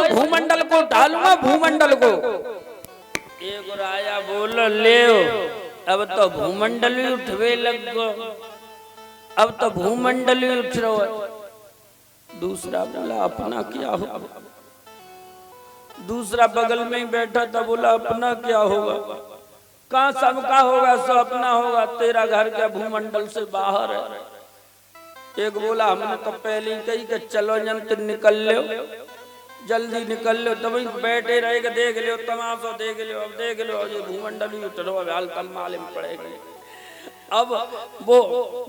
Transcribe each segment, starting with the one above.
भूमंडल को ढालूंगा, भूमंडल को। एक राजा बोल ले अब तो भूमंडल ही उठवे लग गो, अब तो भूमंडल ही उठ रहा है। दूसरा बोला अपना क्या होगा, दूसरा बगल में ही बैठा था बोला अपना क्या होगा, कहाँ सबका होगा, सब अपना होगा, तेरा घर क्या भूमंडल से बाहर है। एक बोला हमने तो पहले ही कही कि चलो जन निकल लो, जल्दी निकल लो, तो वही बैठे रहेगा, देख लो तमाशा, देख लो, अब देख लो ये भूमंडल ही उठ रहा है, हाल तम मालूम पड़ेगा। अब वो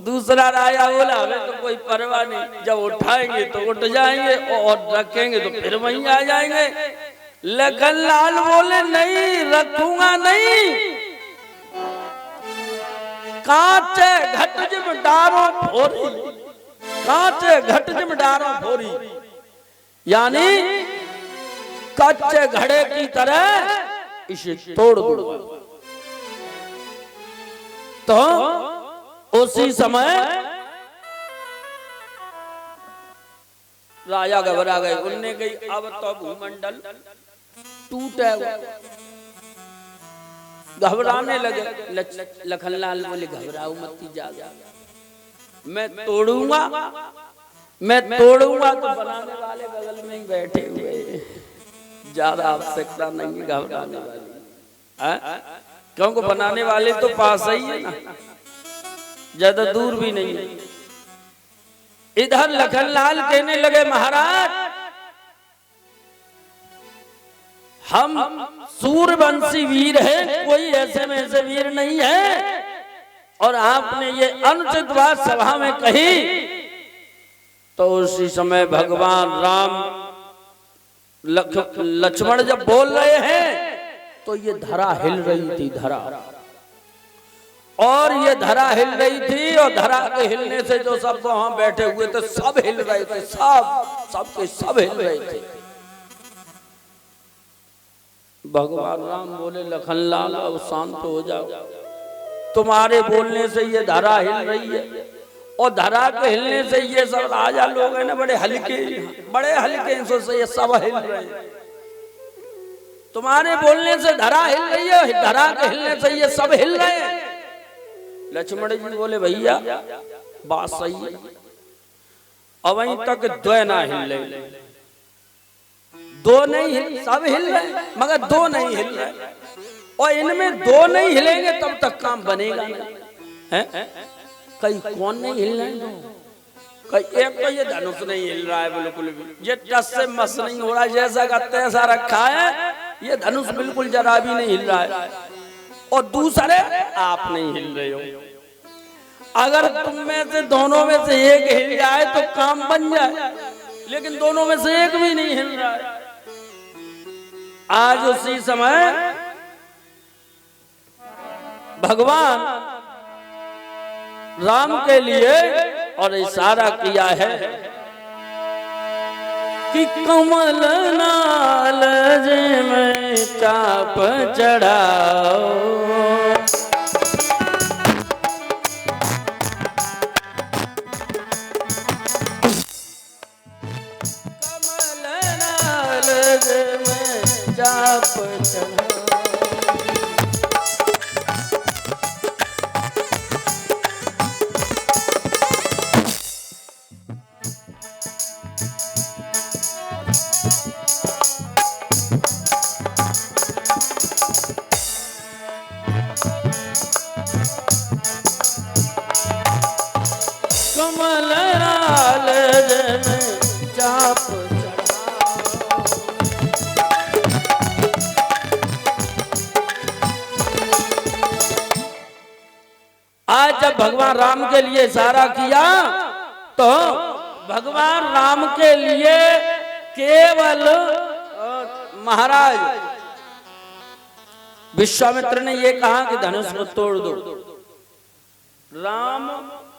दूसरा राजा बोला हमें तो कोई परवाह नहीं, जब उठाएंगे तो उठ जाएंगे और रखेंगे तो फिर वहीं आ जाएंगे। लखनलाल बोले नहीं रखूंगा नहीं, कांचे घट जिम डारो फोरी, कांचे घट जिम डारो फोरी, यानी कच्चे घड़े की तरह इसे तोड़ दूंगा। तो उसी समय राजा घबरा गए, उनने कही अब तो भूमंडल टूटे, घबराने लगे। लखनलाल बोले घबराओ मत, जा मैं तोड़ूंगा, मैं तोड़ूंगा तो बनाने वाले बगल में ही बैठे हुए, ज्यादा आवश्यकता नहीं घबराने वाली, क्योंकि बनाने वाले तो पास ही है ना, ज्यादा दूर भी नहीं है। इधर लखनलाल कहने लगे महाराज हम सूर्यवंशी वीर हैं, कोई ऐसे में ऐसे वीर नहीं है, और आपने ये अनुचित बात सभा में कही। तो उसी समय भगवान राम लक्ष्मण जब बोल रहे हैं तो ये धरा हिल रही थी, धरा, और ये धरा हिल रही थी, और धरा के हिलने से जो सब वहां बैठे हुए थे सब हिल रहे थे, सब हिल रहे थे। भगवान राम बोले लखनलाल अब शांत हो जाओ, तुम्हारे बोलने से ये धरा हिल रही है, और धरा के हिलने से ये सब राजा लोग हैं ना बड़े हल्के से ये सब हिल रहे हैं, तुम्हारे बोलने से धरा हिल रही है, धरा के हिलने से ये सब हिल रहे हैं। लक्ष्मण जी बोले भैया बात सही है, अब वहीं तक दो ना हिल रहे, दो नहीं हिल, सब हिल रहे मगर दो नहीं हिल रहे, और इनमें दो नहीं हिलेंगे तब तक काम बनेगा नहीं। कहीं कौन नहीं हिल रहे, कहीं एक तो ये धनुष नहीं हिल रहा है बिल्कुल भी, ये टस से मस नहीं हो रहा, जैसा का तैसा रखा है, ये धनुष बिल्कुल जरा भी नहीं हिल रहा है, और दूसरे आप नहीं हिल रहे हो। अगर तुम में से दोनों में से एक हिल जाए तो काम बन जाए, लेकिन दोनों में से एक भी नहीं हिल रहा है। आज उसी समय भगवान राम के लिए और इशारा किया है कि कमल नाल में चाप चढ़ाओ, कमल नाल में चाप चढ़ाओ। कमल नाल में चाप चढ़ाओ, आज जब भगवान राम के लिए इशारा किया तो भगवान राम के लिए केवल महाराज विश्वामित्र ने ये कहा कि धनुष को तोड़ दो। राम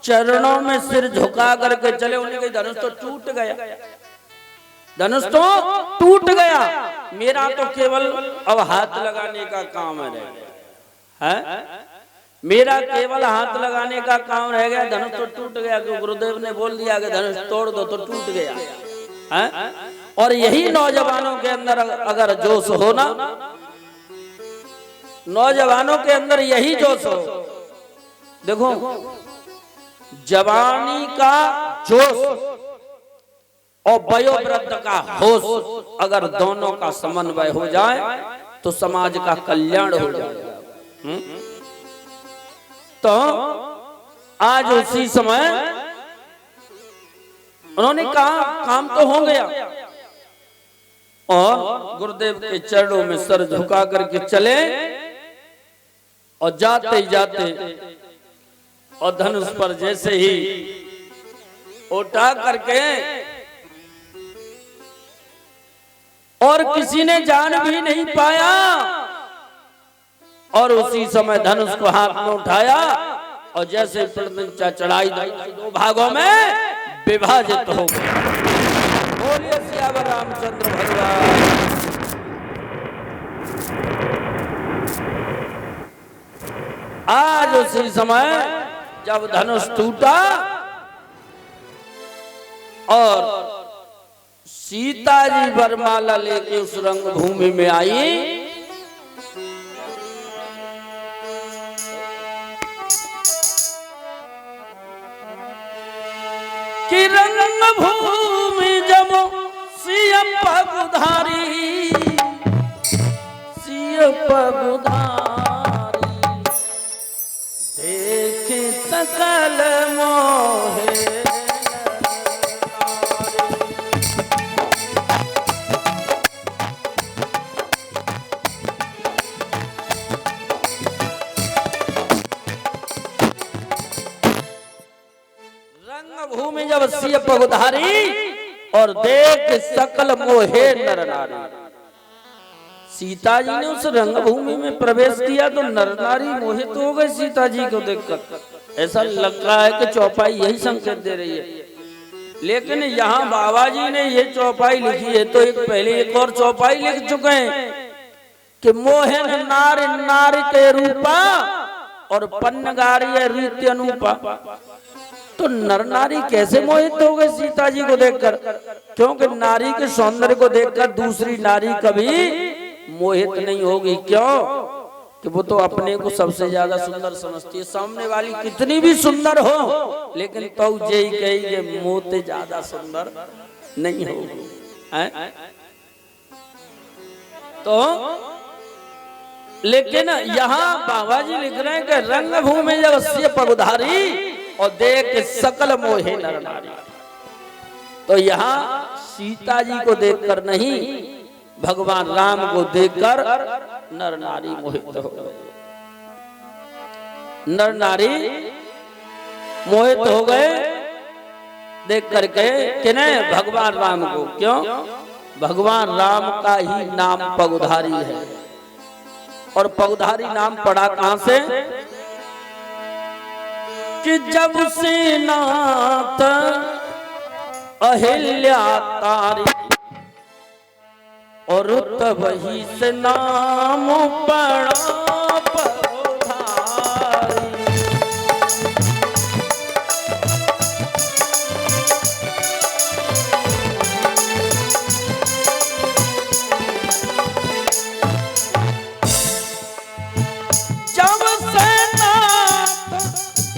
चरणों में सिर झुका करके चले, उनके धनुष तो टूट गया, धनुष तो टूट गया, मेरा तो केवल अब हाथ लगाने का काम है, मेरा केवल हाथ लगाने का काम रह गया, धनुष तो टूट गया, क्योंकि गुरुदेव ने बोल दिया कि धनुष तोड़ दो तो टूट गया है। और यही नौजवानों के अंदर अगर जोश हो ना, नौजवानों के अंदर यही जोश हो, देखो जवानी का जोश और वयोवृद्ध का होश अगर दोनों का समन्वय हो जाए तो समाज का कल्याण हो जाए। तो आज उसी समय उन्होंने कहा काम तो हो गया, और गुरुदेव के चरणों में सर झुका करके चले, और जाते जाते और धनुष पर जैसे ही उठा करके, और किसी ने जान भी नहीं पाया, और उसी समय धनुष को हाथ में उठाया और जैसे प्रत्यंचा चढ़ाई दो भागों में विभाजित हो गया। बोलिए सियावर रामचंद्र भगवान। आज उसी समय जब धनुष टूटा और सीता जी वरमाला लेके उस रंगभूमि में आई, कि रंगभूमि जब सिय पगुधारी, सिय पगुधारी देख सकल मोहे, रंगभूमि जब सिय पगुधारी और देख सकल मोहे नर नारी। सीता जी ने उस रंगभूमि में प्रवेश किया तो नर नारी मोहित हो गए सीता जी को देखकर। ऐसा लग रहा है कि चौपाई यही संकेत दे रही है, लेकिन यहाँ बाबा जी ने ये चौपाई लिखी है तो एक पहले एक और चौपाई लिख चुके हैं कि मोहन नार नार के रूपा और पन्नगारी रीति अनुपा। तो नर नारी कैसे मोहित हो गए सीता जी को देखकर? क्योंकि नारी के सौंदर्य को देखकर दूसरी नारी कभी मोहित नहीं होगी। क्यों? कि वो तो अपने को सबसे ज्यादा सुंदर समझती है, सामने वाली कितनी भी सुंदर हो लेकिन तो यही कही मोते ज्यादा सुंदर नहीं होगी। तो लेकिन यहाँ बाबा जी लिख रहे हैं कि रंगभूमि जब सिय पगुधारी और देख सकल मोहे नर नारी। तो यहाँ सीता जी को देखकर नहीं, भगवान राम को देखकर नर नारी मोहित हो गए। नर नारी मोहित हो गए देख करके किन्हें? भगवान राम को। क्यों? भगवान राम का ही नाम पगुधारी है। और पगुधारी नाम पड़ा कहां से? कि जब से नाथ अहिल्या तारी और तब ही से नाम पड़ा पगुधारी। जब से नाथ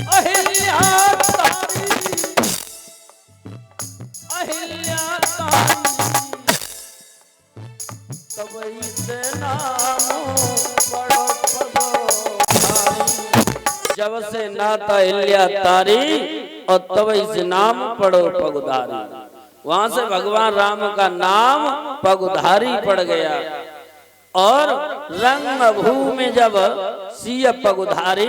अहिल्या तारी, अहिल्या तारी तब से नाम पड़ो पगुधारी। जब से नाथ अहिल्या तारी और तब से नाम पड़ो पगुधारी। वहां से भगवान राम का नाम पगुधारी पड़ गया। और रंगभूमि जब सिय पगुधारी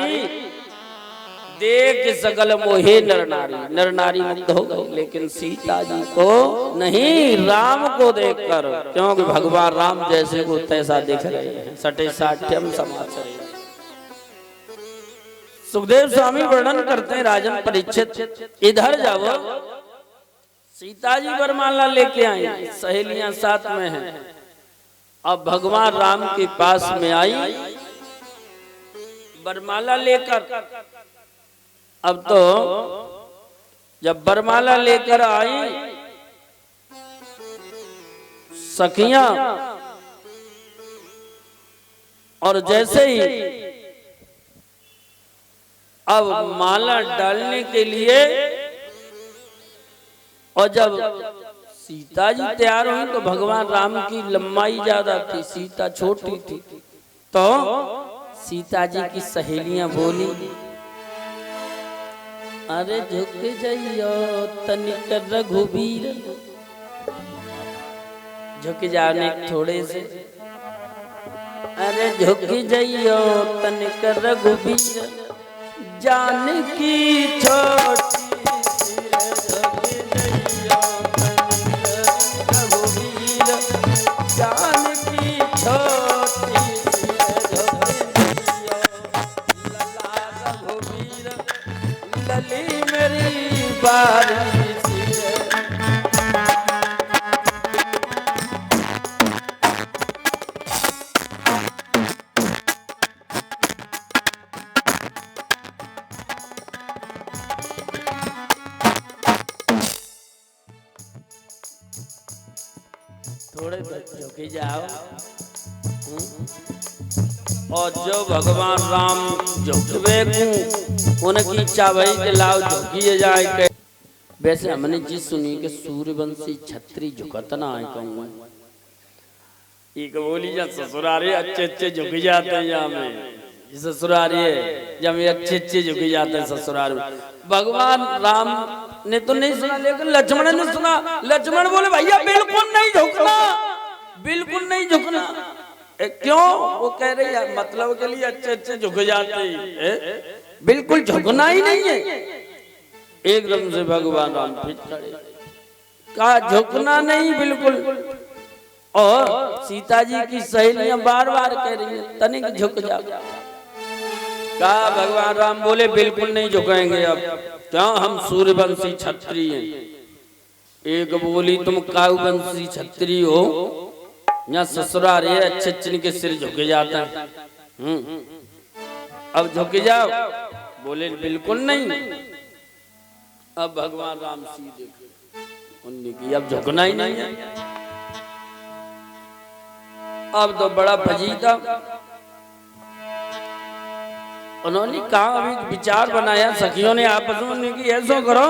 देख सकल मोहे नर नारी। नर नारी मुग्ध हो गई, लेकिन सीता जी को नहीं, राम को देखकर। क्योंकि भगवान राम जैसे को तैसा दिख रहे हैं, सटे साठ्यम समाचार। सुखदेव स्वामी वर्णन करते हैं, राजन परीक्षित इधर जब सीता जी वरमाला लेके आई, सहेलियां साथ में हैं, अब भगवान राम के पास में आई वरमाला लेकर। अब तो जब वरमाला लेकर आई सखियां और जैसे ही अब माला डालने के लिए और जब सीता जी तैयार हुई तो भगवान राम की लंबाई ज्यादा थी, सीता छोटी थी। तो सीता जी की सहेलियां बोली, अरे झुक जाइयो तनिक रघुबीर, झुक जाने थोड़े से, अरे झुक जाइयो तनिक रघुबीर, जानकी छोटी जानकी छोटी रघुबीर, लली मेरी बारी थोड़े झुके जाओ। और जो भगवान राम झुकवे को उनकी इच्छा भई के लाओ झुकिए जाए के। वैसे हमने जी सुनी कि सूर्यवंशी छत्री झुकत ना है कहूँ एक बोली जा ससुरारे अच्छे अच्छे झुक जाते हैं यहाँ में, ससुरारे जब अच्छे अच्छे झुक जाते हैं ससुराल में। भगवान राम ने तो नहीं सुना लेकिन लक्ष्मण ने सुना। लक्ष्मण बोले भैया बिल्कुल नहीं झुकना, बिल्कुल नहीं झुकना। क्यों? वो कह रही है मतलब के लिए अच्छे अच्छे झुक जाते हैं, बिल्कुल झुकना ही नहीं है। एकदम से भगवान राम फिर खड़े, कहा झुकना नहीं बिल्कुल। और सीता जी की सहेलियां बार बार कह रही है तनिक झुक जा। कहा भगवान राम बोले बिल्कुल नहीं झुकेंगे। अब क्या हम सूर्यवंशी छत्री हैं। एक बोली तुम काउवंशी छत्री हो, यहाँ ससुराल है अच्छे अच्छे के सिर झुके जाता है। अब झुक जाओ। बोले बिल्कुल नहीं। अब भगवान राम सीधे उन्होंने की अब झुकना ही नहीं है। अब तो बड़ा फजीता उन्होंने कहा अभी विचार बनाया सखियों ने आपस में कि ऐसा करो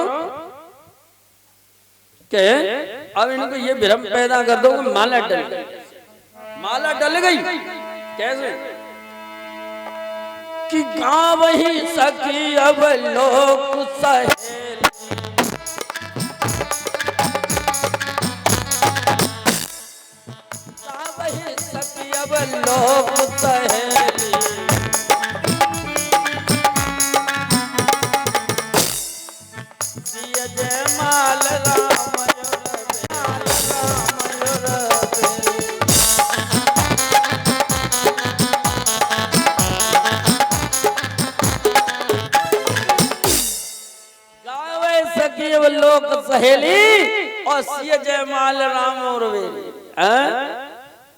कि अब इनको ये भ्रम पैदा कर दो कि माला डल गई। माला डल गई कैसे कि गाँव ही सखी अब लोग सहेली, गाँव ही सखी अब लोग सहेली, जय माल राम गावे सखी लोक सहेली और सिय जय माल राम और वेली।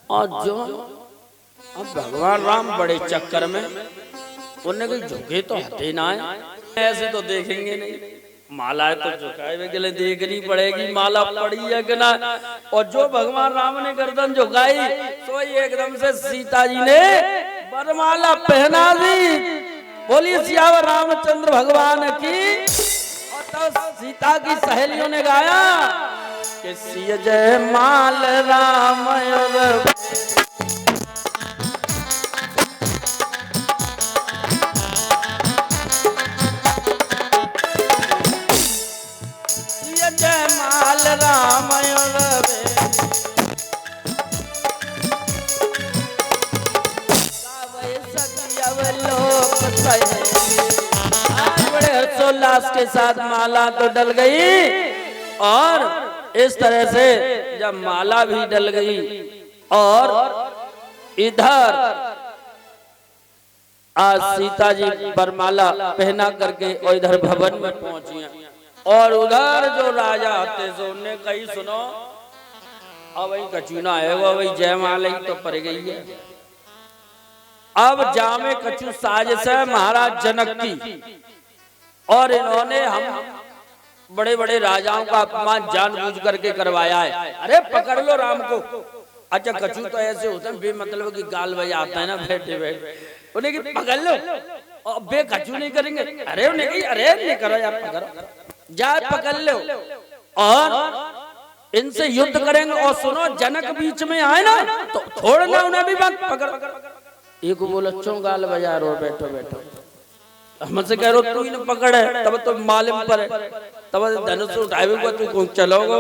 और जो अब भगवान राम बड़े चक्कर में उन्हें कोई झुके तो हटे ना है, ऐसे तो देखेंगे नहीं। माला तो झुकाए के लिए देखनी पड़ेगी माला पड़ी है कि ना। और जो भगवान राम ने गर्दन झुकाई तो एकदम से सीता जी ने वरमाला पहना दी। बोलिए सियावर रामचंद्र भगवान की। और तो सीता की सहेलियों ने गाया कि सिय जय माल राम और जय माल राम बड़े हर्षोल्लास के साथ माला तो डल गई। और इस तरह से जब माला भी डल गई और इधर आज सीता जी वरमाला पहना करके और इधर भवन में पहुंची। और उधर जो राजा आते सो उन्हें कही सुनो अब वही कचूना है वो वही जयमाला ही तो पड़ गई है। अब जामे कचू साजिश है महाराज जनक की। और इन्होंने हम बड़े बड़े राजाओं का अपमान जानबूझ करके करवाया है। अरे पकड़ लो राम को। अच्छा कछु तो ऐसे होते हैं बेमतलब की गाल बजाते हैं ना बैठे बैठे, उन्हें कि पकड़ लो और बे कछु नहीं करेंगे। अरे उन्हें कि अरे नहीं करो यार, पकड़ो जा पकड़ लो और इनसे युद्ध करेंगे। और सुनो जनक बीच में आए ना तो छोड़ना उन्हें भी बात पकड़। एक बोला क्यों गाल बजा रहे हो, बैठो बैठो। हमसे कह रहे हो तू ही न पकड़ है, तब तो मालूम पर है, तब धनुष उठाएगा तू कौन चलोगो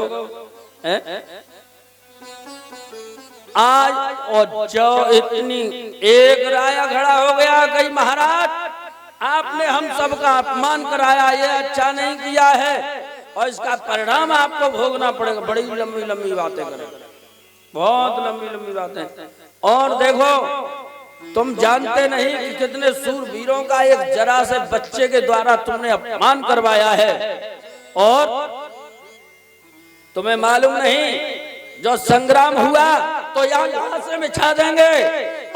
आज। और जो इतनी एक राया खड़ा हो गया कहीं महाराज आपने हम सबका अपमान कराया, ये अच्छा नहीं किया है और इसका परिणाम आपको भोगना पड़ेगा। बड़ी लंबी लंबी बातें करें, बहुत लंबी लंबी बातें। और देखो तुम जानते नहीं कि कितने सूरवीरों का एक जरा से बच्चे के द्वारा तुमने अपमान करवाया है। और तुम्हें मालूम नहीं जो संग्राम हुआ तो यहाँ से मिछा देंगे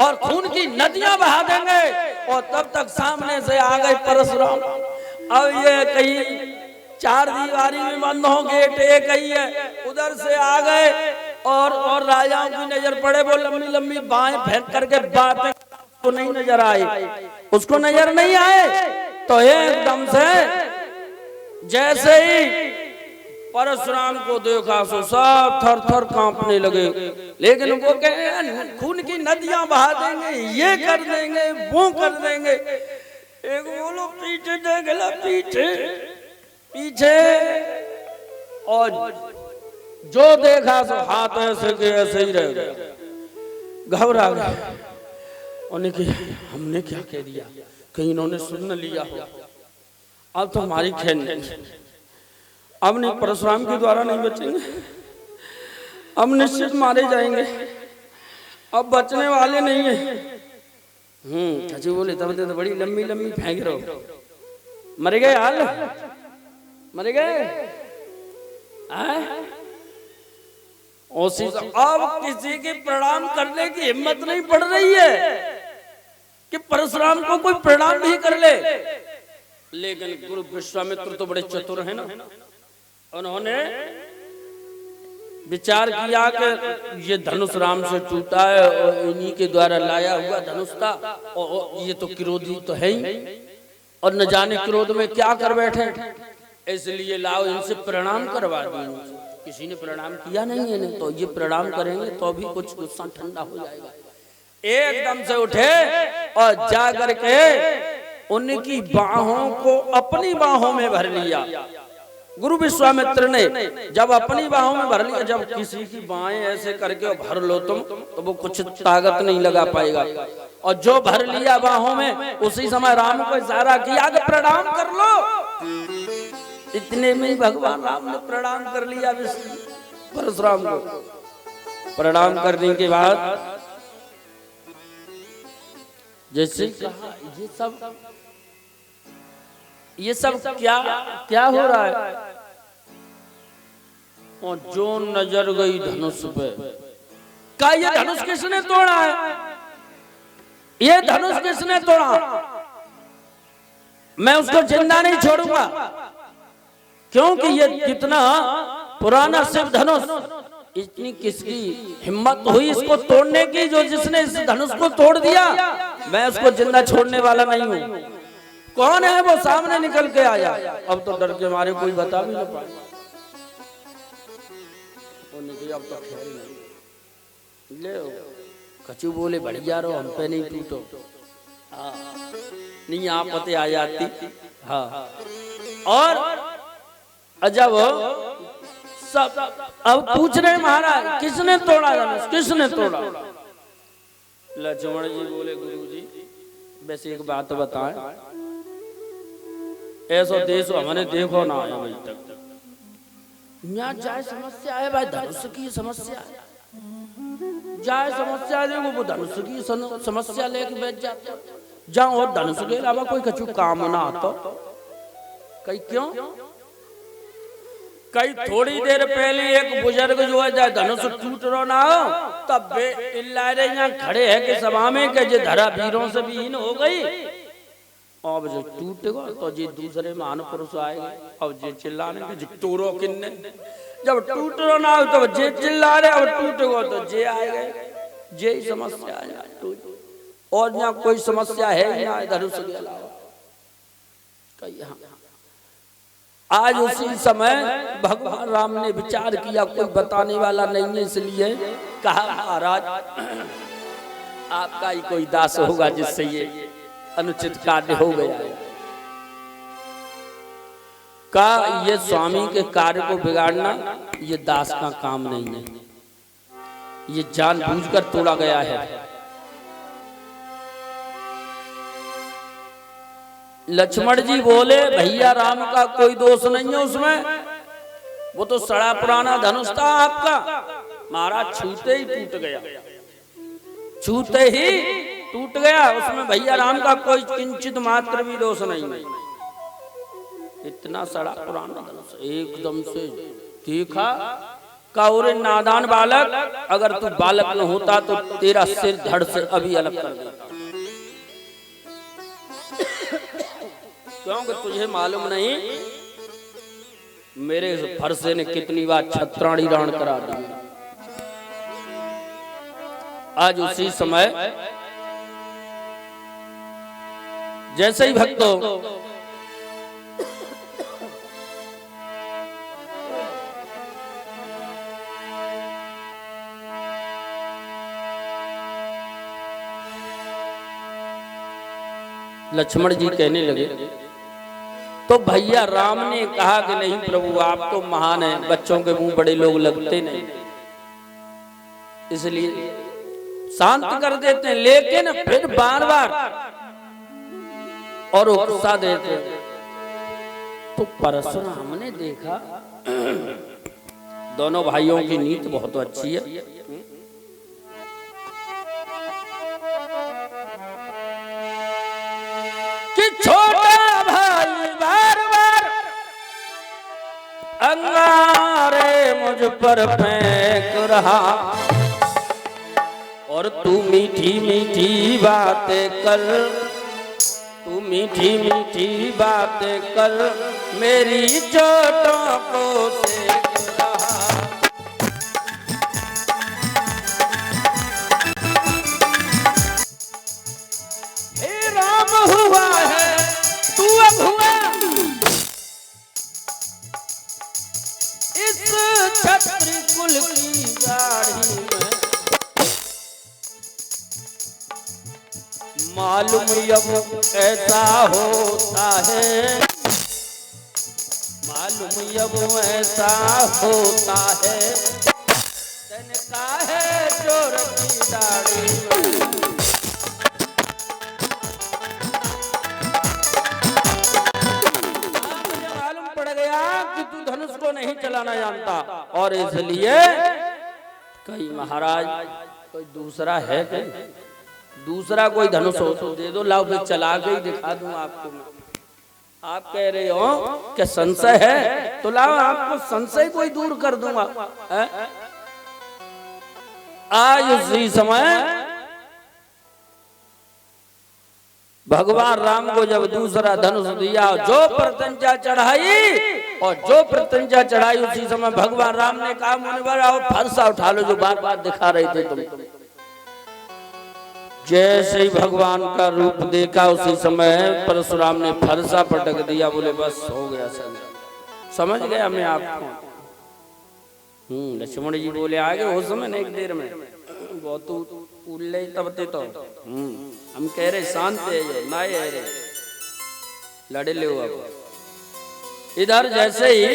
और खून की नदियां बहा देंगे। और तब तक सामने से आ गए परशुराम। अब ये कहीं चार दीवारी में बंद हो, गेट एक ही है, उधर से आ गए और राजाओं की नजर पड़े, वो लंबी लंबी बाहें फेंक करके बातें तो नहीं नजर आई, उसको नजर नहीं आए। तो एकदम से जैसे ही परशुराम को देखा सो सब थर थर कांपने लगे। लेकिन वो कहे खून की नदियां बहा देंगे, ये कर देंगे, वो कर देंगे। एक बोलो पीछे देख ला, पीछे पीछे, और जो देखा सो हाथ ऐसे के ऐसे ही रह गया, घबरा गया। उन्हें कि हमने क्या कह दिया, कहीं इन्होंने सुन लिया हो, अब तो हमारी खैर नहीं, अब नहीं परशुराम के द्वारा नहीं बचेंगे, अब निश्चित मारे जाएंगे, अब बचने वाले नहीं है। चाची बोले तब तो बड़ी लंबी लंबी फेंक रहो, मर गए हाल, मर गए। अब किसी की प्रणाम करने की हिम्मत नहीं पड़ रही है कि परशुराम को कोई प्रणाम भी कर ले। लेकिन गुरु विश्वामित्र तो बड़े चतुर हैं ना, उन्होंने विचार किया कि ये धनुष राम से टूटा है और इन्हीं के द्वारा लाया हुआ धनुष था, और ये तो क्रोधी तो है ही, और न जाने क्रोध में क्या कर बैठे, इसलिए लाओ इनसे प्रणाम करवा दो। किसी ने प्रणाम किया नहीं है, तो ये प्रणाम करेंगे तो भी कुछ गुस्सा ठंडा हो जाएगा। एकदम से उठे और जा करके उनकी बाहों को अपनी बाहों में भर लिया। गुरु विश्वामित्र ने जब अपनी बाहों में भर लिया, जब किसी की बाहें ऐसे करके भर लो तुम तो वो कुछ ताकत नहीं लगा पाएगा। और जो भर लिया बाहों में, उसी समय राम को इशारा किया कि प्रणाम कर लो। इतने में ही भगवान राम ने प्रणाम कर लिया परशुराम को। प्रणाम करने के बाद जैसे कहा ये सब क्या क्या हो रहा है, और जो नजर गई धनुष पे, क्या ये धनुष किसने तोड़ा है, ये धनुष किसने तोड़ा, मैं उसको जिंदा नहीं छोड़ूंगा, क्योंकि ये कितना पुराना शिव धनुष, इतनी किसकी हिम्मत हुई इसको तोड़ने की, जो जिसने इस धनुष को तोड़ दिया, मैं उसको जिंदा छोड़ने वाला नहीं हूँ। कौन है वो, सामने निकल के आया। अब तो डर के मारे कोई बता भी नहीं पाया। अब तो खैर नहीं ले कचू बोले बढ़िया रहो, हम पे नहीं टूटो। हाँ नहीं आप पते आ जाती। हाँ और जब सब अब पूछ रहे महाराज किसने तोड़ा धनुष, किसने तोड़ा। लक्ष्मण जी बोले गुरुजी वैसे एक बात बताएं, ऐसा देश हमने देखो ना है अभी तक, यहाँ जाए समस्या है भाई, धनुष की समस्या है, जाए समस्या देखो वो धनुष की समस्या लेके बैठ जाते, जहाँ और धनुष के अलावा कोई कछु काम ना आता। कई क्यों, कई थोड़ी देर पहले एक बुजुर्ग जो है धनुष टूट रहा ना हो, तब वे यहाँ खड़े हैं कि सभा में कि जे धरा वीरों से विहीन हो गई, अब जो टूटेगा तो जी दूसरे महापुरुष आएंगे, अब जे चिल्लाने के टूरो किन्ने, जब टूट ना हो तो जे चिल्ला रहे, अब टूटेगा तो जे आएगा, जे ही समस्या है, और यहाँ कोई समस्या है ही ना धनुष के अलावा। आज उसी समय भगवान राम ने विचार किया, कोई बताने वाला नहीं है, इसलिए कहा महाराज आपका ही कोई दास होगा जिससे ये अनुचित कार्य हो गया। का ये स्वामी के कार्य को बिगाड़ना ये दास का काम नहीं है, ये जानबूझकर तोड़ा गया है। लक्ष्मण जी बोले भैया राम का कोई दोष नहीं है उसमें, वो तो सड़ा पुराना धनुष था आपका, महाराज छूते ही टूट गया, छूते ही टूट गया, उसमें भैया राम का कोई किंचित मात्र भी दोष नहीं है। इतना सड़ा पुराना धनुष एकदम से देखा, कौरे नादान बालक, अगर तू बालक न होता तो तेरा सिर धड़ से अभी अलग कर देता, क्योंकि तुझे मालूम नहीं मेरे फरसे ने कितनी बार छत्राणी राण करा दी। आज उसी समय जैसे ही भक्तों लक्ष्मण जी कहने लगे, तो भैया राम ने कहा कि नहीं प्रभु आप तो महान हैं, बच्चों के मुंह बड़े लोग लगते नहीं, इसलिए शांत कर देते हैं, लेकिन फिर बार बार और उत्साह देते। तो परशुराम ने देखा दोनों भाइयों की नीति बहुत अच्छी है, कि छोटा भाई बार बार अंगारे मुझ पर फेंक रहा, और तू मीठी मीठी बातें कर, तू मीठी मीठी बातें कर, मेरी चोटों को सेक रहा। हे राम हुआ है तू अब हुआ, इस छत्री कुल की दाढ़ी में, मालूम अब ऐसा होता है, मालूम अब ऐसा होता है, तनका है चोर की दाढ़ी में। मुझे मालूम पड़ गया कि तू धनुष को नहीं चलाना जानता, और इसलिए कहीं महाराज कोई दूसरा है क्या, दूसरा कोई धनुष हो तो दे दो, लाओ मैं चला के ही दिखा दूं आपको। आप कह रहे हो कि संशय है, तो लाओ आपको संशय कोई दूर कर दूंगा। आज उसी समय भगवान राम को जब दूसरा धनुष दिया, जो प्रत्यंचा चढ़ाई, और जो प्रत्यंचा चढ़ाई उसी समय भगवान राम ने कहा मुनिवर आओ फरसा उठा लो, जो बार बार दिखा रहे थे तुम। जैसे ही भगवान का रूप देखा उसी समय परशुराम ने फरसा पटक दिया, बोले बस हो गया समझ गया मैं आपको। लक्ष्मण जी बोले आगे हो समय नहीं देर में बहुत उल्ले तब ते तो हम कह रहे शांत है ना है रे लड़े ले अब। इधर जैसे ही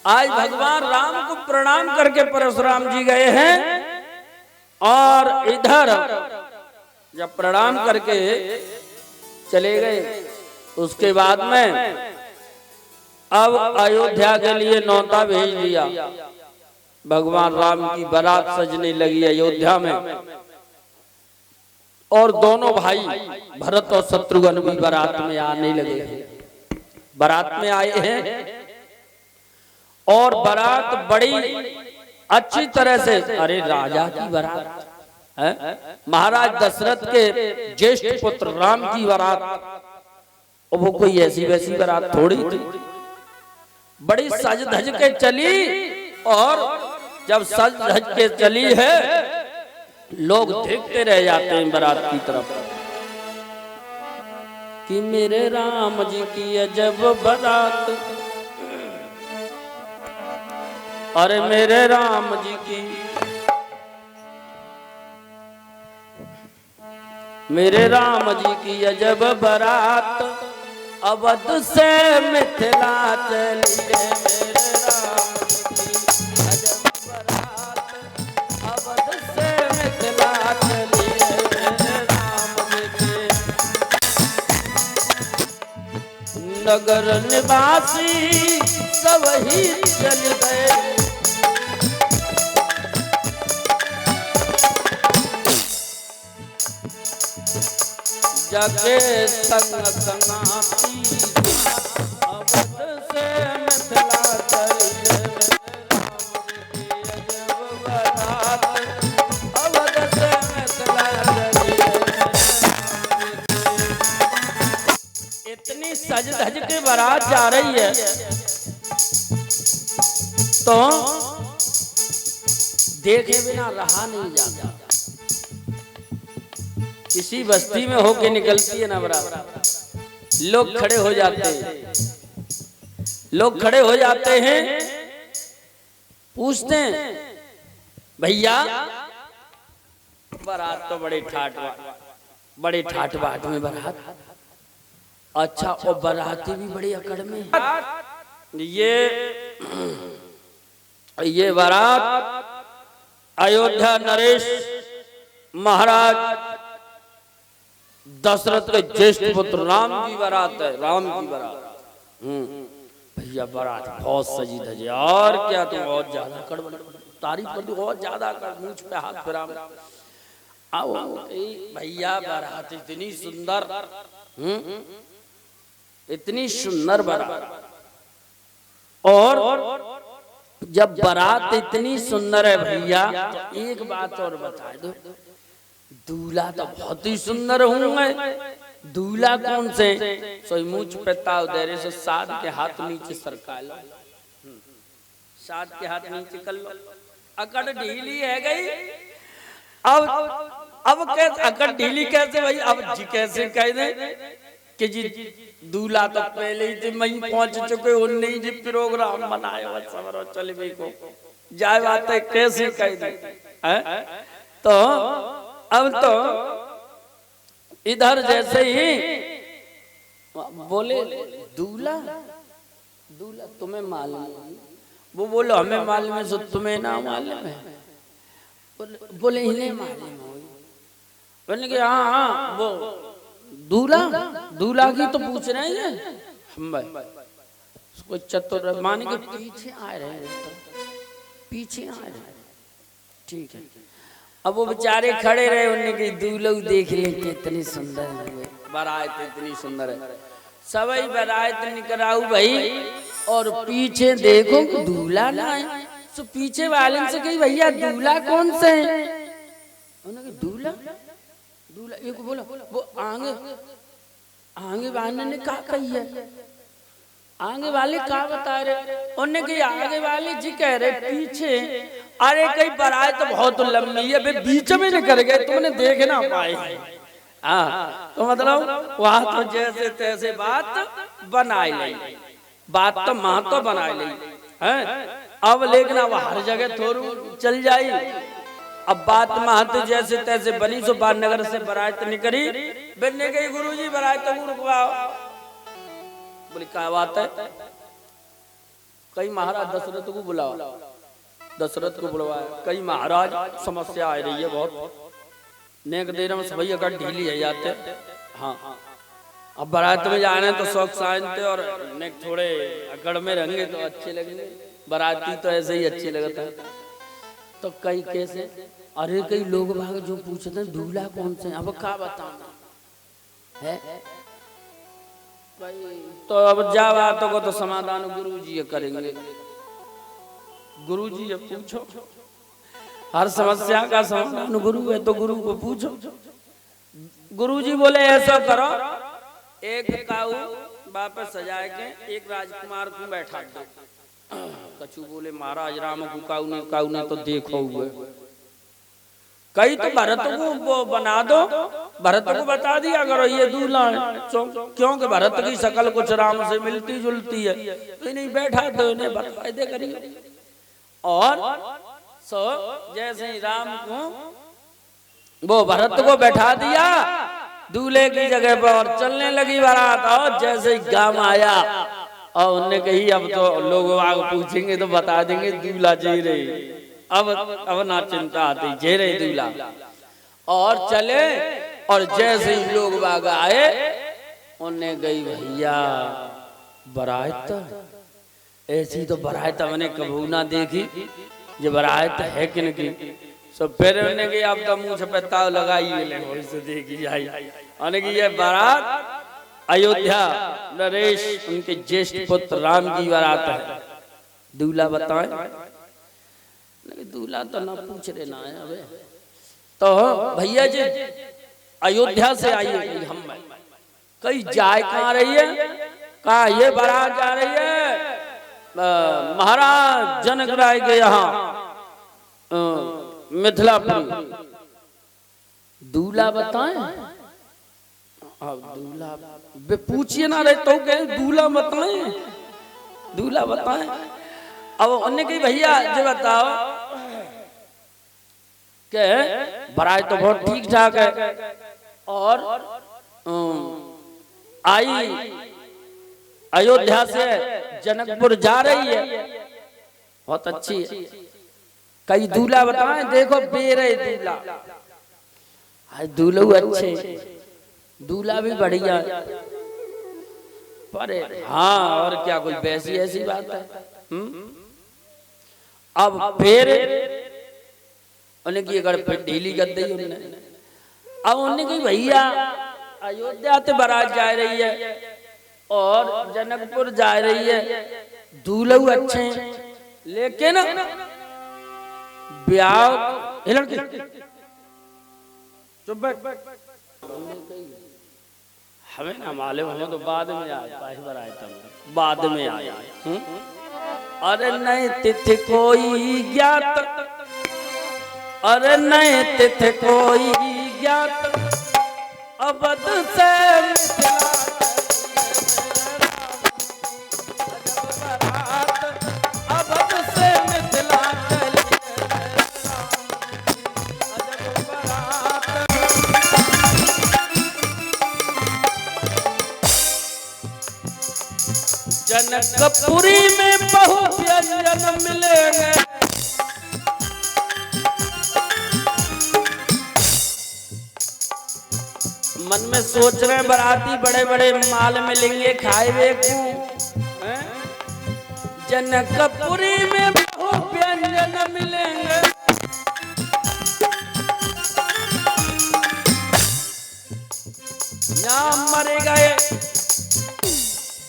आज भगवान राम को प्रणाम करके परशुराम जी गए हैं, और इधर जब प्रणाम करके चले गए, उसके बाद में अब अयोध्या के लिए न्योता भेज दिया। भगवान राम की बारात सजने लगी अयोध्या में, और दोनों भाई भरत और शत्रुघ्न भी बारात में आने लगे, बारात में आए हैं, और बारात बड़ी अच्छी तरह से, अरे राजा की बारात, महाराज दशरथ के ज्येष्ठ पुत्र राम की बारात, और वो कोई ऐसी वैसी बारात थोड़ी थी, बड़ी सज धज के चली। और जब सज धज के चली है, लोग देखते रह जाते हैं बारात की तरफ कि मेरे राम जी की अजब बारात, अरे मेरे राम जी की, मेरे राम जी की अजब बारात, अवध से मिथिला चली रे, मेरे राम जी की अजब बारात, अवध से मिथिला चली रे, मेरे राम जी की। नगर निवासी सब ही चल गए, जगे संग संगाती, अवध से मिथिला चली रे, मेरे राम की अजब बारात, अवध से मिथिला चली रे। इतनी सज धज के बारात जा रही है, तो देखे बिना रहा नहीं जाता। किसी बस्ती में होके निकलती है ना बारात, लोग खड़े हो जाते हैं, लोग खड़े हो जाते हैं, पूछते हैं भैया बारात तो बड़े ठाट बाट में बारात, अच्छा और बाराती भी बड़ी अकड़ में। ये बारात अयोध्या नरेश महाराज दशरथ के ज्येष्ठ पुत्र राम की बारात है, राम की बारात। भैया बारात बहुत सजी धजी, और क्या तुम बहुत ज्यादा कर तारीफ कर दी, बहुत ज्यादा कर, मुझ पे हाथ फिरा। आओ भैया बारात इतनी सुंदर, इतनी सुंदर बारात, और जब बारात इतनी सुंदर है भैया, तो एक बात और बता दो, दूल्हा तो बहुत ही सुंदर होंगे, दूल्हा कौन से? सोई मुझ पे ताव दे रहे, सो साध के हाथ नीचे सरका लो, साध के हाथ नीचे कर लो, अकड़ ढीली है गई। अब कैसे अकड़ ढीली कैसे भाई? अब जी कैसे कह दे कि जी दूल्हा तो पहले ही वहीं पहुंच चुके, उनने ही जी प्रोग्राम बनाया समरो चल भी को जाए बात है, कैसे कह दे? तो अब तो इधर जैसे ही बोले दूल्हा दूल्हा तुम्हें मालूम है, वो बोलो हमें मालूम है, सो तुम्हें ना मालूम है? बोले इन्हें मालूम है। बोले कि हाँ हाँ वो दूल्हा की तो पूछ रहे हैं हम, उसको चतुर मान के पीछे आ रहे हैं, पीछे आ रहे हैं, ठीक है। अब वो बेचारे खड़े रहे, उन्होंने कही दूल्हा देख ले कितनी सुंदर है, बारात इतनी सुंदर है, सभी बारात निकराऊ भाई, और पीछे देखो दूल्हा ना है, तो पीछे वाले से कही भैया दूल्हा कौन से है? उन्होंने कहा दूल्हा दूल्हा, एक बोला वो आगे वाले ने क्या कही है, आगे वाले क्या बता रहे? उन्होंने कहा आगे वाले जी कह रहे पीछे, अरे कई बारात तो बहुत लंबी है, बीच में निकल गए, तुमने देख ना पाए। हाँ तो मतलब वहां तो जैसे तैसे बात बनाई ली, बात तो मां तो बना ली है। अब लेकिन अब हर जगह थोड़ी चल जाई, अब बात महत जैसे तैसे बनी, सो बार नगर से बारात निकली, बनने गई गुरुजी बारात तो रुकवाओ। बोली क्या बात है? कई महाराज दशरथ को बुलाओ, दशरथ को बुलवाया, कई महाराज समस्या आ रही है बहुत, नेक देर में सभी अगर ढीली है जाते। हाँ अब बारात में जाने तो शौक सानते, और नेक थोड़े अकड़ में रहेंगे तो अच्छे लगेंगे, बाराती तो ऐसे ही अच्छे लगता है। तो कई कैसे, अरे कई लोग भाग जो पूछते हैं दूल्हा कौन से, अब क्या बताना है? तो अब जा बातों को तो समाधान गुरुजी करेंगे, गुरुजी अब पूछो। हर समस्या का समाधान गुरु है, तो गुरु को पूछो। गुरुजी बोले ऐसा करो, एक काऊ वापस सजाए के एक राजकुमार को बैठा दो। कछु बोले महाराज राम को काऊ ने तो देखो हुए, कई तो भरत को वो बना दो, भरत को बता दिया करो ये दूल्हा है, क्योंकि भरत की शकल कुछ राम से मिलती जुलती है, तो नहीं बैठा दो, इन्हें फायदे करिए। और सो जैसे ही राम को वो भरत को बैठा दिया दूल्हे की जगह पर और चलने लगी बारात, और जैसे ही गांव आया और उन्होंने कही अब तो लोग आग पूछेंगे तो बता देंगे दूल्हा जी रहे, अब ना चिंता आती, जे रहे दूल्हा। और चले, और जैसे ही लोग बाग आए उन्हें गई भैया बारात, ऐसी तो बारात मैंने कभी ना देखी, जो बारात है कि नहीं। सब फिर उन्हें कि अब तो मुंह से ताव लगाई से देखी जाए, कि ये बारात अयोध्या नरेश उनके ज्येष्ठ पुत्र राम की बारात है, दूल्हा बताएं। दूल्हा तो ना पूछ रहे ना है अबे, तो भैया जी अयोध्या से आइए, हम कई जाए कहाँ रही है, कहा ये बारात जा रही है महाराज जनक राय के यहाँ मिथिलापुरी। दूल्हा बताएं, अब दूल्हा पूछिए ना रहे तो कहे दूल्हा बताएं, दूल्हा बताएं। अब उन्हें कही भैया जो बताओ के बारात तो बहुत ठीक ठाक है, और आई अयोध्या से जनकपुर जा रही है, बहुत अच्छी है। कई दूल्हा बताएं, देखो बेरे दूल्हा, दूल्हा अच्छे, दूल्हा भी बढ़िया, पर हाँ और क्या कोई वैसी ऐसी बात है। अब फिर उन्हें की अगर ढीली कर दी उन्होंने, अब उन्हें कही भैया अयोध्या से बारात जा रही है और जनकपुर जा रही है, दूल्हा अच्छे हैं, लेकिन ब्याह लड़की चुप बैठ, हमें ना मालूम, हमें तो बाद में आया, बाद में आया। अरे नहीं तिथि कोई ज्ञात, अरे नहीं तिथि कोई ज्ञात, अवध से मिथिला जनकपुरी में बहु व्यंजन मिलेंगे, मन में सोच रहे बराती बड़े बड़े माल मिलेंगे खाए हुए को। जनकपुरी में बहु व्यंजन मिलेंगे, यहाँ मरे गए,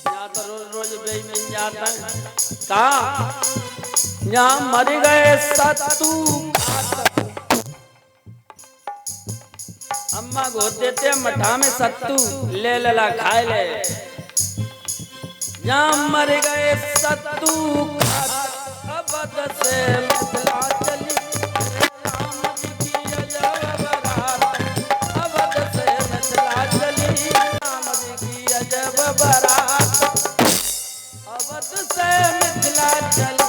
यहाँ तो रोज रोज बेई मिल जाता है, कहा यहाँ मर गए सत्तू, अम्मा को देते मठा में सत्तू ले लला खाए ले, यहाँ मर गए सत्तू अवध से मिथिला चली, राम जी की अजब बारात, अवध से मिथिला चली, राम जी की अजब बारात, अवध से मिथिला चली, मेरे राम जी की अजब बारात, अवध से मिथिला चली।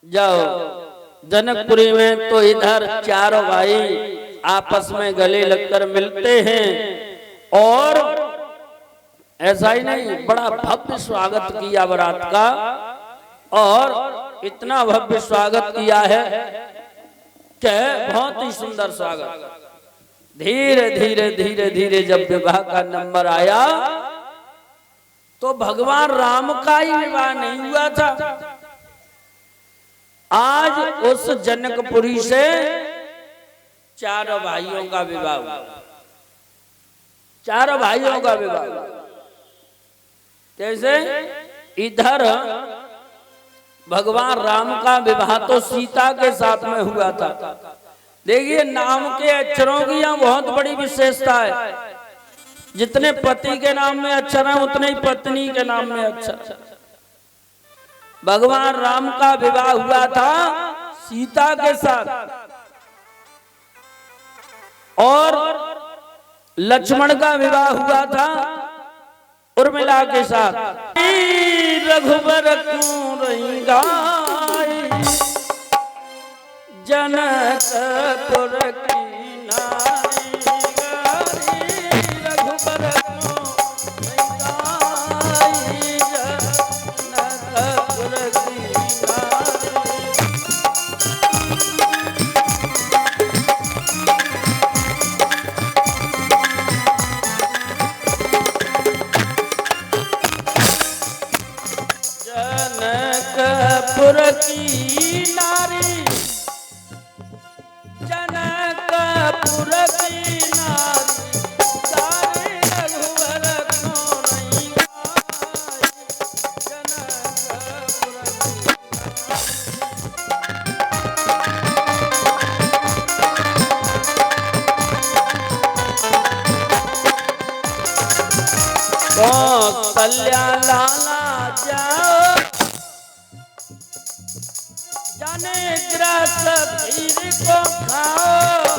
जाओ जनकपुरी में तो इधर चारों भाई आपस में गले लगकर मिलते हैं, और ऐसा ही नहीं बड़ा भव्य स्वागत किया बारात का, और इतना भव्य स्वागत किया है कि बहुत ही सुंदर स्वागत। धीरे धीरे धीरे धीरे जब विवाह का नंबर आया तो भगवान राम का ही विवाह नहीं हुआ था। आज उस जनकपुरी से चारों भाइयों का विवाह, चारों भाइयों का विवाह। कैसे? इधर भगवान राम का विवाह तो सीता के साथ में हुआ था। देखिए नाम के अक्षरों की यहाँ बहुत बड़ी विशेषता है। जितने पति के नाम में अक्षर है उतने ही पत्नी के नाम में अक्षर। भगवान राम का विवाह हुआ था सीता के साथ और लक्ष्मण का विवाह हुआ था उर्मिला के साथ। रघुबर क्यों रही गाई जनकपुर की नारी गाई, रघुबर क्यों रही गाई जनकपुर की नारी। जनकपुर की नारी, जनकपुर की नारी, सारे रघुवर क्यों नहीं गाई जनकपुर की। कौशल्या लाला जाओ जाने ग्रास खीर को खाओ।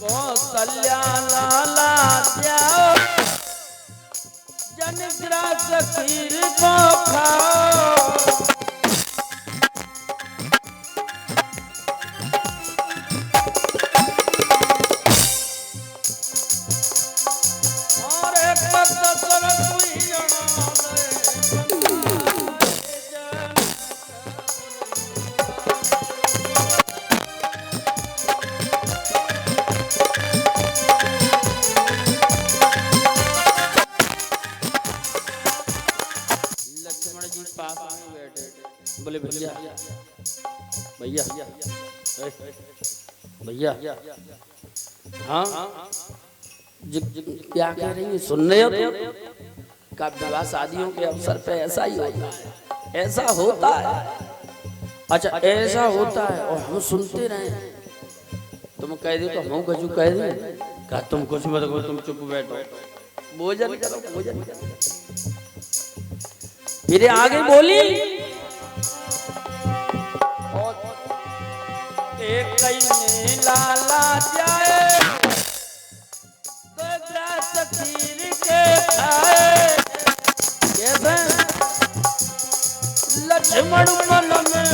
कौशल्या लाला जाओ जन ग्रास खीर को खाओ। बोले भैया भैया भैया हाँ क्या कह रही है? सुन रहे हो का विवाह शादियों के अवसर पे ऐसा ही होता है, ऐसा होता है। अच्छा ऐसा होता है और हम सुनते रहे। तुम कह दे तो हम कुछ कह दे, कहा तुम कुछ मत करो, तुम चुप बैठो, भोजन करो, भोजन करो। फिर आगे बोली एक कहीं लाला जाए तो ग्रास खीर के खाए। कैसे? लक्ष्मण मन में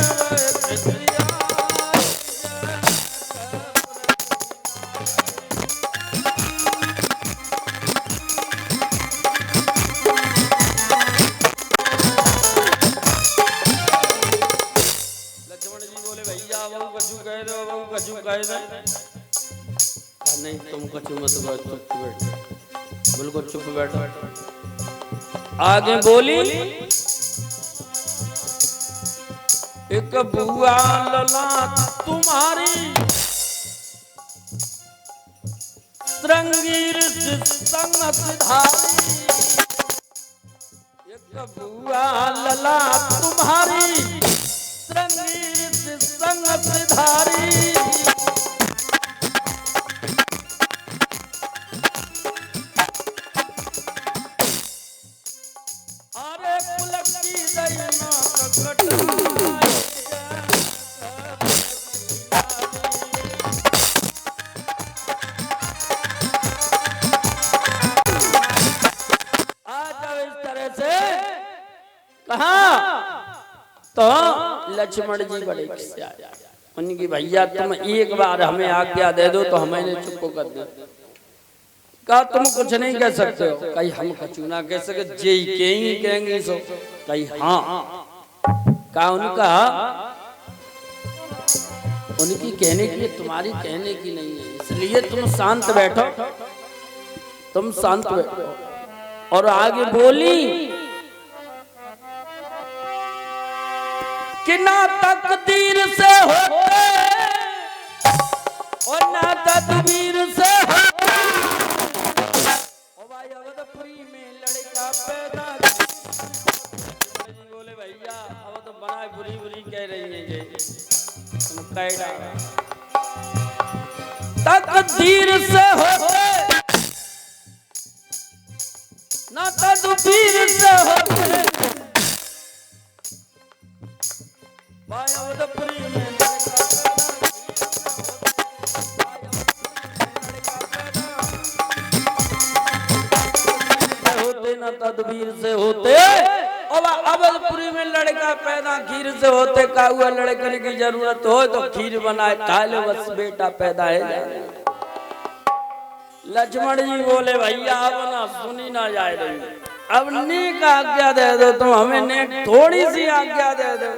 नहीं तुम कुछ मत चुप बैठो, बिल्कुल चुप बैठो। आगे बोली एक बुआ लला तुम्हारी श्रृंगीर संगत धारी। एक बुआ लला तुम्हारी श्रृंगीर संगत धारी। तो लक्ष्मण जी बड़े किस्से आए। उनकी भैया तुम एक बार हमें आज्ञा दे दो तो हमें चुप कर दो। कहा तुम कुछ नहीं कह सकते हो। कहीं हम कछु ना कह सके, जे कहेंगे सो। कहीं हाँ। कहा उनका उनकी कहने की तुम्हारी कहने की नहीं है, इसलिए तुम शांत बैठो, तुम शांत बैठो। और आगे बोली कि ना तकदीर से होते और ना तदबीर से होते। ओ भाई अवधपुरी में लड़का पैदा। बोले भैया अब तो बना बुरी बुरी कह रही है ये तुम कैडा। तकदीर से होते ना तदबीर से होते। भाई अवधपुरी में होते ना तदबीर से होते। और अवधपुरी में लड़का पैदा खीर से होते। का हुआ लड़कने की जरूरत हो तो खीर बनाए खा लो बस बेटा पैदा है। लक्ष्मण जी बोले भैया अब ना सुनी ना जाए रही, अब नेक आज्ञा दे दो तुम हमें, नेक थोड़ी सी आज्ञा दे दो।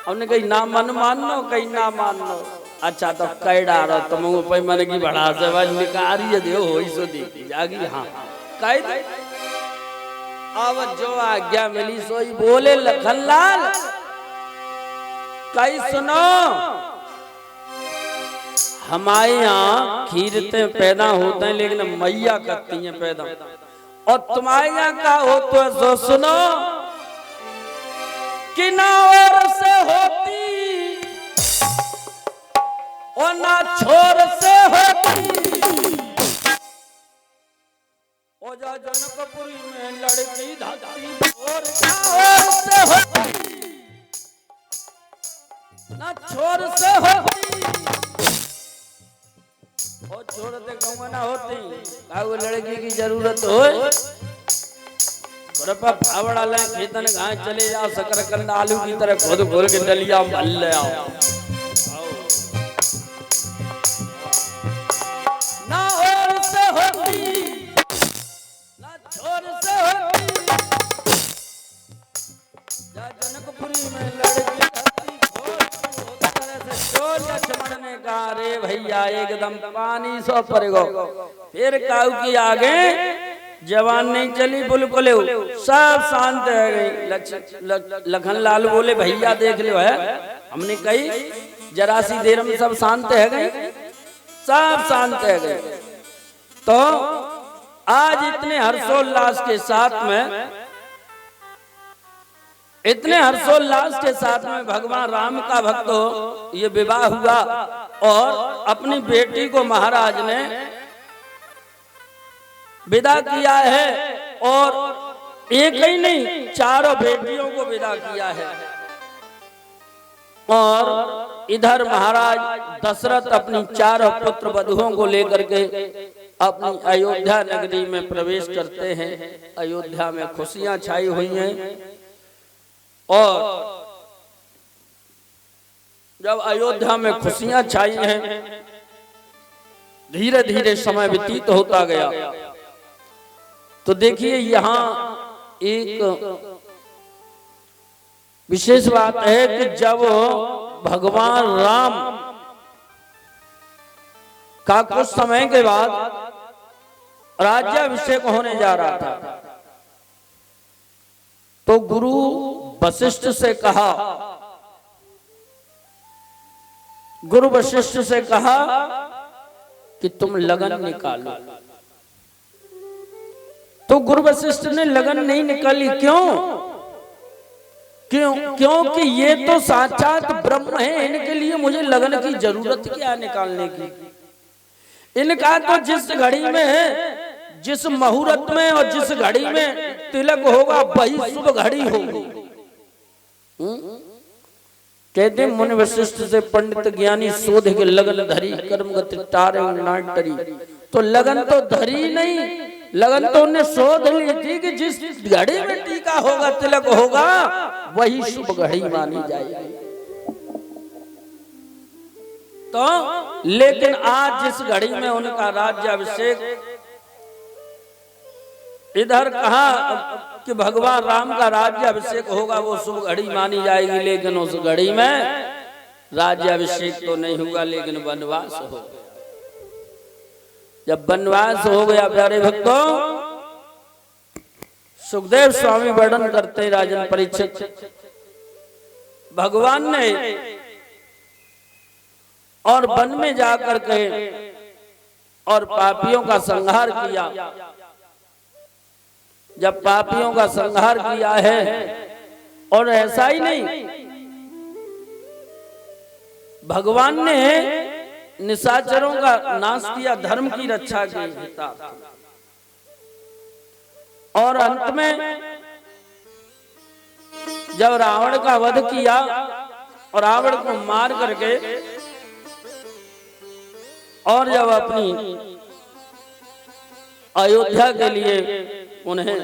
हमने कही ना मन मान लो कहीं ना मान लो। अच्छा तो कह डारो तुम पे मन की बढ़ा से बस निकारी दे हो सो दी जागी। हाँ कह दे अब जो आज्ञा मिली सोई। बोले लखनलाल कई सुनो हमारे यहाँ खीरते पैदा होते हैं लेकिन मैया करती हैं पैदा, और तुम्हारे यहाँ का हो तो सुनो कि ना और से होती और ना छोर से होती। और जा जनकपुरी में लड़की धाती और से होती ना छोर से होती। और छोड़ते कहूँगा ना होती वो लड़की की जरूरत हो फावड़ा ले खेतन गाय चले जाओ शकरकंद आलू की तरह खोद खोल के डलिया भल ले आओ। ना और से होती ना छोर से होती। जनकपुरी में लड़की लक्ष्मण ने कहा रे भैया एकदम पानी सो पड़ेगा। फिर काऊ की आगे जवान नहीं चली बुलबुले सब शांत है गई। लखनलाल बोले भैया देख लो है, हमने कही जरा सी देर में सब शांत है गए, सब शांत है गए। तो आज इतने हर्षोल्लास के साथ में इतने हर्षोल्लास के साथ में भगवान राम का भक्त हो ये विवाह हुआ और अपनी बेटी को महाराज ने विदा किया है। और एक ही नहीं चारों बेटियों को विदा किया है। और इधर महाराज दशरथ अपनी चारों पुत्र वधुओं को लेकर के अपनी अयोध्या नगरी में प्रवेश करते हैं। अयोध्या में खुशियां छाई हुई हैं। और जब अयोध्या में खुशियां छाई हैं धीरे धीरे समय व्यतीत होता गया। तो देखिए यहाँ एक विशेष बात है कि जब भगवान राम का कुछ समय के बाद राज्याभिषेक होने जा रहा था तो गुरु वशिष्ठ से कहा, गुरु वशिष्ठ से कहा कि तुम लगन निकालो। तो गुरु वशिष्ठ ने लगन नहीं निकाली। क्यों? क्योंकि ये तो साक्षात ब्रह्म है, इनके लिए मुझे लगन की जरूरत क्या निकालने की। इनका तो जिस घड़ी में जिस मुहूर्त में और जिस घड़ी में तिलक होगा वही शुभ घड़ी होगी। कहते मुनि वशिष्ठ से पंडित ज्ञानी शोध के लगन धरी कर्म गति तारे नाट डरी। तो लगन तो धरी नहीं, लगन तो उन्हें शोध ली थी कि जिस घड़ी में टीका होगा तिलक होगा वही शुभ घड़ी मानी जाएगी। तो लेकिन आज जिस घड़ी में उनका राज्याभिषेक इधर कहा कि भगवान राम का राज्याभिषेक होगा वो शुभ घड़ी मानी जाएगी, लेकिन उस घड़ी में राज्याभिषेक तो नहीं होगा लेकिन वनवास हो गया। जब वनवास हो गया प्यारे भक्तों सुखदेव स्वामी वर्णन करते हैं राजन परीक्षित, भगवान ने और वन में जाकर के और पापियों का संहार किया। जब पापियों का संहार किया है, और ऐसा ही नहीं, भगवान ने निशाचरों का नाश किया, धर्म की रक्षा की, और अंत में जब रावण का वध किया और रावण को मार करके, और जब अपनी अयोध्या के लिए उन्हें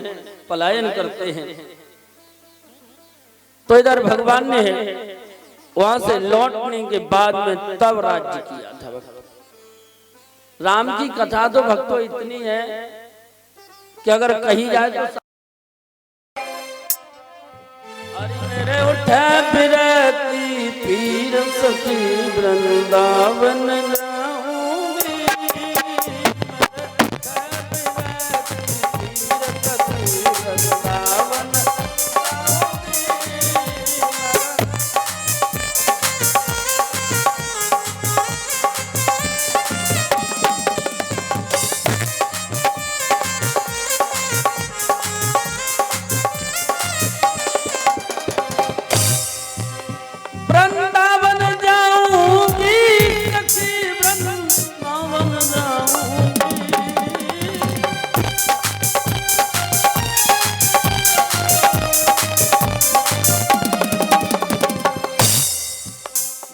पलायन करते हैं, तो इधर भगवान ने वहां से लौटने के बाद में तब राज्य किया था। राम की कथा तो भक्तों इतनी है कि अगर कही जाए तो मेरे उठे बिरती पीर सखी वृंदावन जाऊंगी, वृंदावन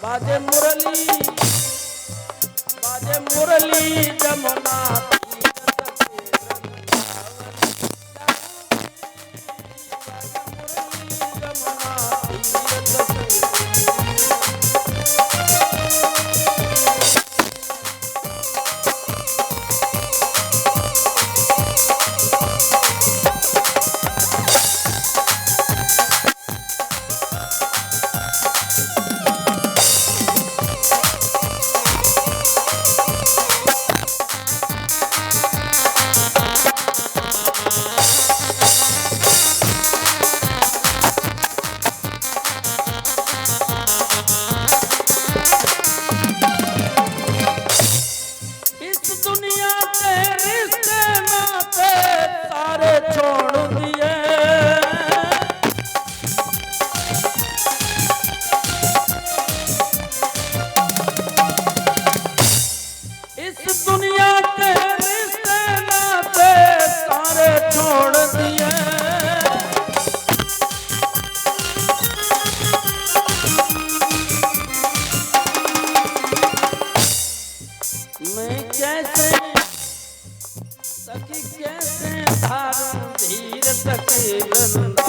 बाजे मुरली जमुना सखी कैसे धारूं धीर सके